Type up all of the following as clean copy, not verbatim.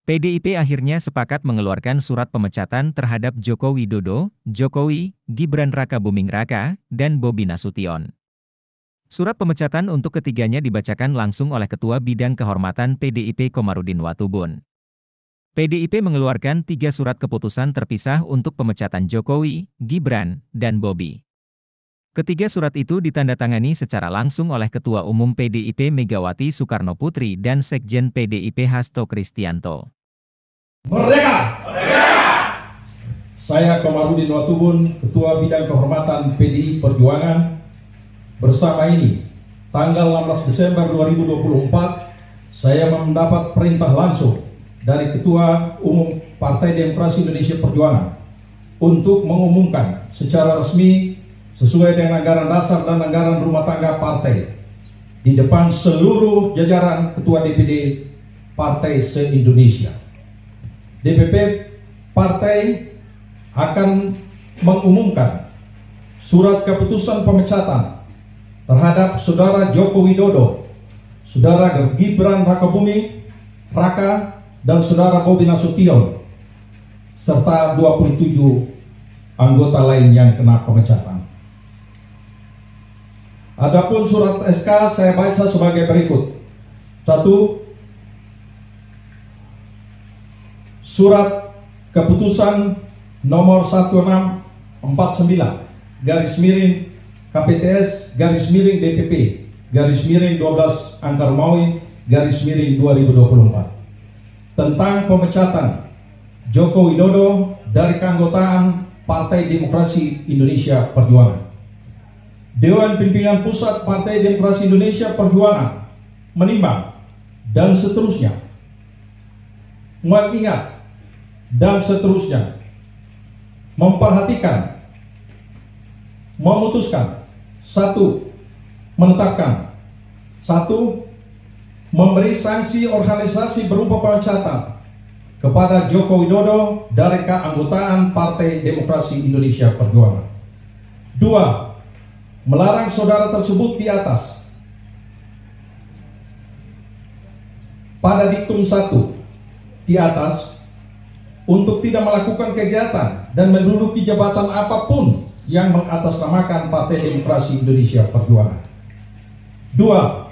PDIP akhirnya sepakat mengeluarkan surat pemecatan terhadap Joko Widodo, Jokowi, Gibran Rakabuming Raka, dan Bobi Nasution. Surat pemecatan untuk ketiganya dibacakan langsung oleh Ketua Bidang Kehormatan PDIP Komarudin Watubun. PDIP mengeluarkan 3 surat keputusan terpisah untuk pemecatan Jokowi, Gibran, dan Bobi. Ketiga surat itu ditandatangani secara langsung oleh Ketua Umum PDIP Megawati Soekarnoputri dan Sekjen PDIP Hasto Kristianto. Merdeka! Merdeka! Saya Komarudin Watubun, Ketua Bidang Kehormatan PDI Perjuangan. Bersama ini, tanggal 16 Desember 2024, saya mendapat perintah langsung dari Ketua Umum Partai Demokrasi Indonesia Perjuangan untuk mengumumkan secara resmi sesuai dengan anggaran dasar dan anggaran rumah tangga partai di depan seluruh jajaran Ketua DPD Partai se-Indonesia. DPP Partai akan mengumumkan surat keputusan pemecatan terhadap Saudara Joko Widodo, Saudara Gibran Rakabuming Raka, dan Saudara Bobi Nasution, serta 27 anggota lain yang kena pemecatan. Adapun surat SK saya baca sebagai berikut. 1. Surat keputusan nomor 1649 /KPTS DPP /12 Angka Romawi /2024 tentang pemecatan Joko Widodo dari keanggotaan Partai Demokrasi Indonesia Perjuangan. Dewan Pimpinan Pusat Partai Demokrasi Indonesia Perjuangan menimbang dan seterusnya, mengingat dan seterusnya, memperhatikan, memutuskan, 1. Menetapkan, 1. Memberi sanksi organisasi berupa pemecatan kepada Joko Widodo dari keanggotaan Partai Demokrasi Indonesia Perjuangan. 2. Melarang saudara tersebut di atas pada diktum 1 di atas untuk tidak melakukan kegiatan dan menduduki jabatan apapun yang mengatasnamakan Partai Demokrasi Indonesia Perjuangan. 3.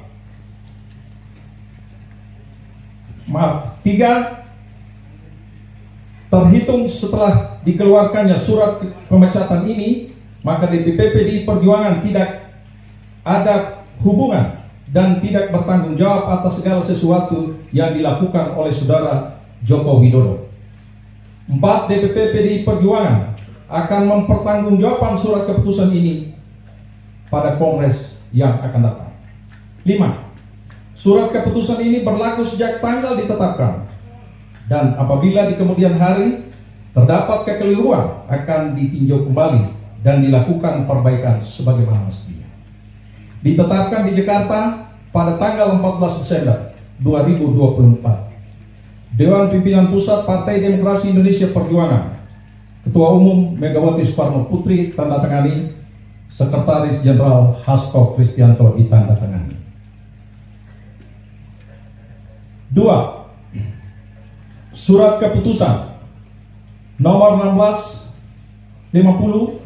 Terhitung setelah dikeluarkannya surat pemecatan ini, maka DPP PDI Perjuangan tidak ada hubungan dan tidak bertanggung jawab atas segala sesuatu yang dilakukan oleh saudara Joko Widodo. 4. DPP PDI Perjuangan akan mempertanggungjawabkan surat keputusan ini pada Kongres yang akan datang. 5. Surat keputusan ini berlaku sejak tanggal ditetapkan, dan apabila di kemudian hari terdapat kekeliruan akan ditinjau kembali dan dilakukan perbaikan sebagaimana mestinya. Ditetapkan di Jakarta pada tanggal 14 Desember 2024. Dewan Pimpinan Pusat Partai Demokrasi Indonesia Perjuangan, Ketua Umum Megawati Soekarnoputri tandatangani, Sekretaris Jenderal Hasto Kristianto ditandatangani. 2. Surat keputusan nomor 1650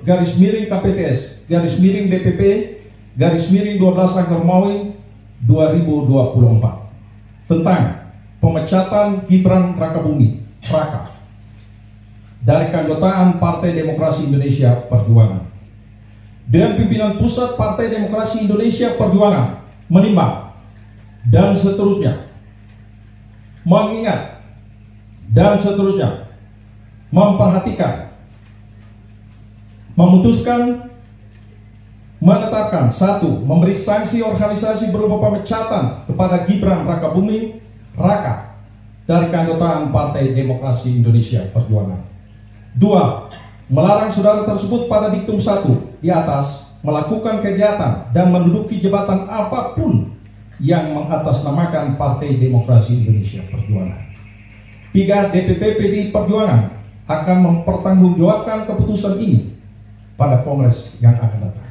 /KPTS /DPP /12 Angka Romawi 2024 tentang pemecatan Gibran Rakabuming Raka dari keanggotaan Partai Demokrasi Indonesia Perjuangan. Dewan Pimpinan Pusat Partai Demokrasi Indonesia Perjuangan menimbang dan seterusnya, mengingat dan seterusnya, memperhatikan, memutuskan, menetapkan, 1. Memberi sanksi organisasi berupa pemecatan kepada Gibran Rakabuming Raka dari keanggotaan Partai Demokrasi Indonesia Perjuangan. 2. Melarang saudara tersebut pada diktum 1 di atas melakukan kegiatan dan menduduki jabatan apapun yang mengatasnamakan Partai Demokrasi Indonesia Perjuangan. 3. DPP PDI Perjuangan akan mempertanggungjawabkan keputusan ini pada Kongres yang akan datang.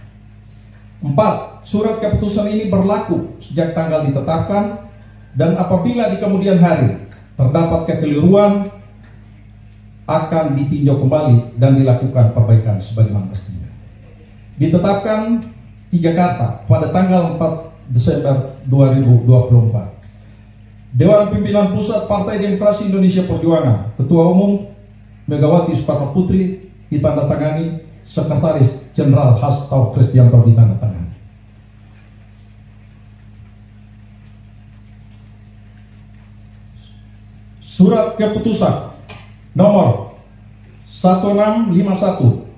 4. Surat keputusan ini berlaku sejak tanggal ditetapkan, dan apabila di kemudian hari terdapat kekeliruan akan ditinjau kembali dan dilakukan perbaikan sebagaimana mestinya. Ditetapkan di Jakarta pada tanggal 4 Desember 2024. Dewan Pimpinan Pusat Partai Demokrasi Indonesia Perjuangan, Ketua Umum Megawati Soekarno Putri ditandatangani, Sekretaris Jenderal Hasto Kristianto ditandatangani. Surat keputusan nomor 1651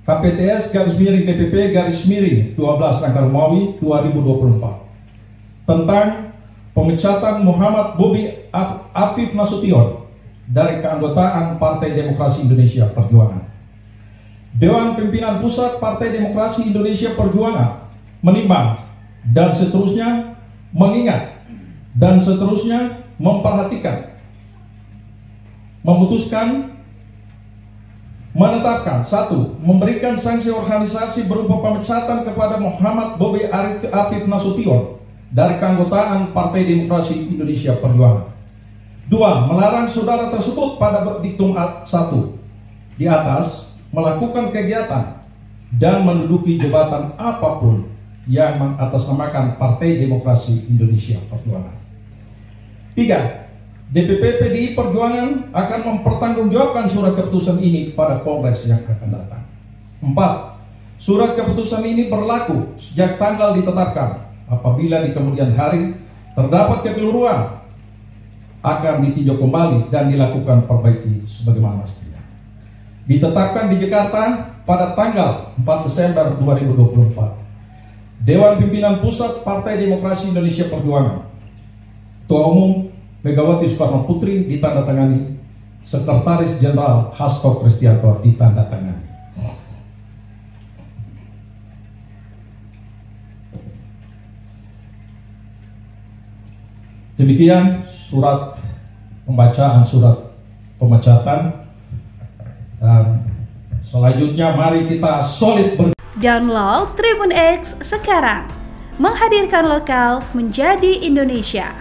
KPTS /DPP/12 Angka Romawi 2024 tentang pemecatan Muhammad Bobi Afif Nasution dari keanggotaan Partai Demokrasi Indonesia Perjuangan. Dewan Pimpinan Pusat Partai Demokrasi Indonesia Perjuangan menimbang dan seterusnya mengingat dan seterusnya memperhatikan, memutuskan, menetapkan: 1. Memberikan sanksi organisasi berupa pemecatan kepada Muhammad Bobi Afif Nasution dari keanggotaan Partai Demokrasi Indonesia Perjuangan. 2. Melarang saudara tersebut pada diktum 1 di atas melakukan kegiatan dan menduduki jabatan apapun yang mengatasnamakan Partai Demokrasi Indonesia Perjuangan. 3. DPP PDI Perjuangan akan mempertanggungjawabkan surat keputusan ini pada kongres yang akan datang. 4. Surat keputusan ini berlaku sejak tanggal ditetapkan. Apabila di kemudian hari terdapat kekeliruan, akan ditinjau kembali dan dilakukan perbaiki sebagaimana mestinya. Ditetapkan di Jakarta pada tanggal 4 Desember 2024. Dewan Pimpinan Pusat Partai Demokrasi Indonesia Perjuangan, Ketua Umum Megawati Soekarno Putri ditandatangani, Sekretaris Jenderal Hasto Kristianto ditandatangani. Demikian surat pembacaan surat pemecatan, dan selanjutnya mari kita solid Download Tribun X sekarang, menghadirkan lokal menjadi Indonesia.